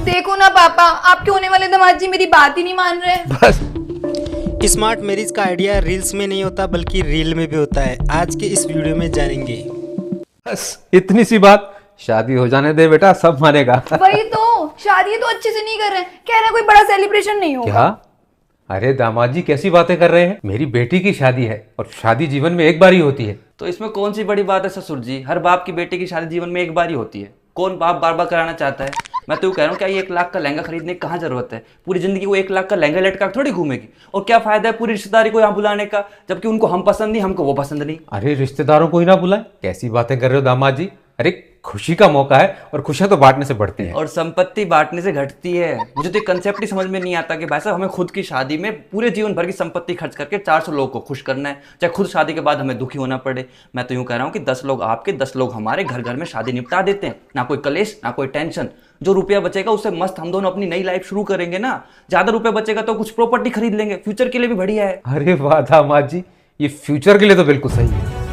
देखो ना पापा, आपके होने वाले दामाद जी मेरी बात ही नहीं मान रहे। बस स्मार्ट मैरिज का आइडिया रील्स में नहीं होता बल्कि रील में भी होता है। आज के इस वीडियो में जानेंगे। बस इतनी सी बात, शादी हो जाने दे बेटा, सब मानेगा। वही तो, शादी तो अच्छे से नहीं कर रहे, कह रहे कोई बड़ा सेलिब्रेशन नहीं होगा। क्या? अरे दामाद जी कैसी बातें कर रहे हैं? मेरी बेटी की शादी है और शादी जीवन में एक बार ही होती है। तो इसमें कौन सी बड़ी बात है ससुर जी? हर बाप की बेटे की शादी जीवन में एक बार ही होती है। कौन बाप बार बार कराना चाहता है? मैं तो कह रहा हूँ, क्या ये 1 लाख का लहंगा खरीदने की कहाँ जरूरत है? पूरी जिंदगी वो 1 लाख का लहंगा लटका थोड़ी घूमेगी। और क्या फायदा है पूरी रिश्तेदारी को यहाँ बुलाने का, जबकि उनको हम पसंद नहीं, हमको वो पसंद नहीं। अरे रिश्तेदारों को ही ना बुलाए, कैसी बातें कर रहे हो दामाद जी? अरे खुशी का मौका है और खुशियां तो बांटने से बढ़ती हैं। और संपत्ति बांटने से घटती है। मुझे तो कंसेप्ट ही समझ में नहीं आता कि भाई साहब हमें खुद की शादी में पूरे जीवन भर की संपत्ति खर्च करके 400 लोगों को खुश करना है, चाहे खुद शादी के बाद हमें दुखी होना पड़े। मैं तो यूं कह रहा हूँ कि 10 लोग आपके, 10 लोग हमारे, घर घर में शादी निपटा देते हैं। ना कोई कलेश, ना कोई टेंशन। जो रुपया बचेगा उससे मस्त हम दोनों अपनी नई लाइफ शुरू करेंगे ना। ज्यादा रुपया बचेगा तो कुछ प्रॉपर्टी खरीद लेंगे, फ्यूचर के लिए भी बढ़िया है। अरे वाह दामाद जी, ये फ्यूचर के लिए तो बिल्कुल सही है।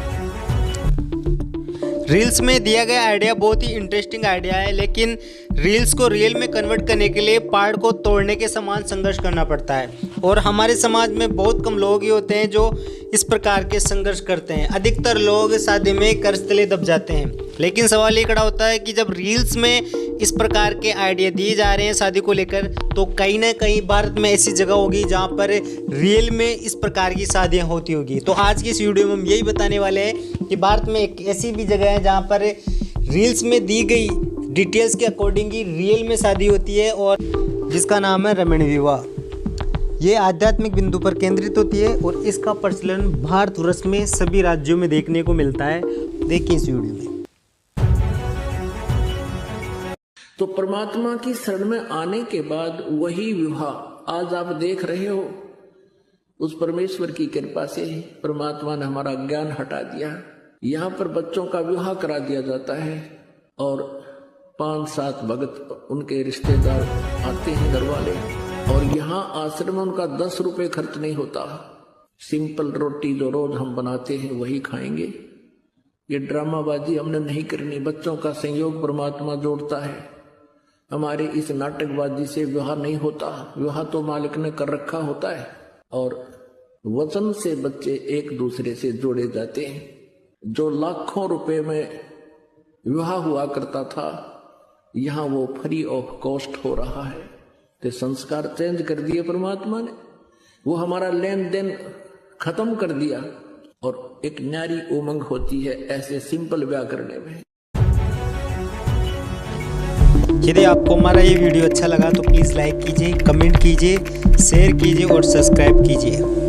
रील्स में दिया गया आइडिया बहुत ही इंटरेस्टिंग आइडिया है, लेकिन रील्स को रियल में कन्वर्ट करने के लिए पहाड़ को तोड़ने के समान संघर्ष करना पड़ता है। और हमारे समाज में बहुत कम लोग ही होते हैं जो इस प्रकार के संघर्ष करते हैं। अधिकतर लोग शादी में कर्ज तले दब जाते हैं। लेकिन सवाल ये खड़ा होता है कि जब रील्स में इस प्रकार के आइडिया दिए जा रहे हैं शादी को लेकर, तो कहीं ना कहीं भारत में ऐसी जगह होगी जहाँ पर रियल में इस प्रकार की शादियाँ होती होगी। तो आज की इस वीडियो में हम यही बताने वाले हैं कि भारत में एक ऐसी भी जगह है जहाँ पर रील्स में दी गई डिटेल्स के अकॉर्डिंग ही रियल में शादी होती है, और जिसका नाम है रमण विवाह। ये आध्यात्मिक बिंदु पर केंद्रित होती है और इसका प्रचलन भारतवर्ष में सभी राज्यों में देखने को मिलता है। देखिए इस वीडियो में। तो परमात्मा की शरण में आने के बाद वही विवाह आज आप देख रहे हो। उस परमेश्वर की कृपा से परमात्मा ने हमारा ज्ञान हटा दिया। यहाँ पर बच्चों का विवाह करा दिया जाता है और 5-7 भगत उनके रिश्तेदार आते हैं, घर वाले, और यहाँ आश्रम में उनका 10 रुपए खर्च नहीं होता। सिंपल रोटी जो रोज हम बनाते हैं वही खाएंगे। ये ड्रामाबाजी हमने नहीं करनी। बच्चों का संयोग परमात्मा जोड़ता है। हमारे इस नाटकबाजी से विवाह नहीं होता। विवाह तो मालिक ने कर रखा होता है और वचन से बच्चे एक दूसरे से जोड़े जाते हैं। जो लाखों रुपए में विवाह हुआ करता था, यहाँ वो फ्री ऑफ कॉस्ट हो रहा है। तो संस्कार चेंज कर दिए परमात्मा ने। वो हमारा लेन देन खत्म कर दिया और एक न्यारी उमंग होती है ऐसे सिंपल ब्याह करने में। यदि आपको हमारा ये वीडियो अच्छा लगा तो प्लीज़ लाइक कीजिए, कमेंट कीजिए, शेयर कीजिए और सब्सक्राइब कीजिए।